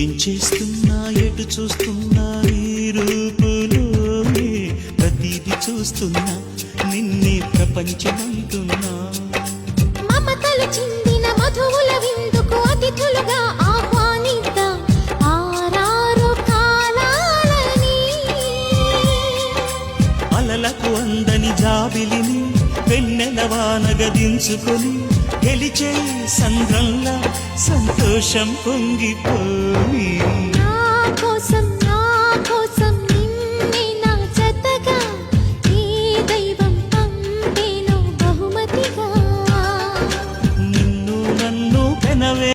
ఏం చేస్తున్నా ఎటు చూస్తున్నా నీ రూపులోనే ప్రతిదీ చూస్తున్నా నిన్నే ప్రపంచమంటున్నా మమతలు చిందిన మధువుల విందుకు అతిథులుగా ఆహ్వానిద్దాం ఆరారు కాలాలని అలలకు అందని జాబిలిని వెన్నెల వానగదించుకొని గెలిచే సంద్రంలా సంతోషం పొంగిపోయి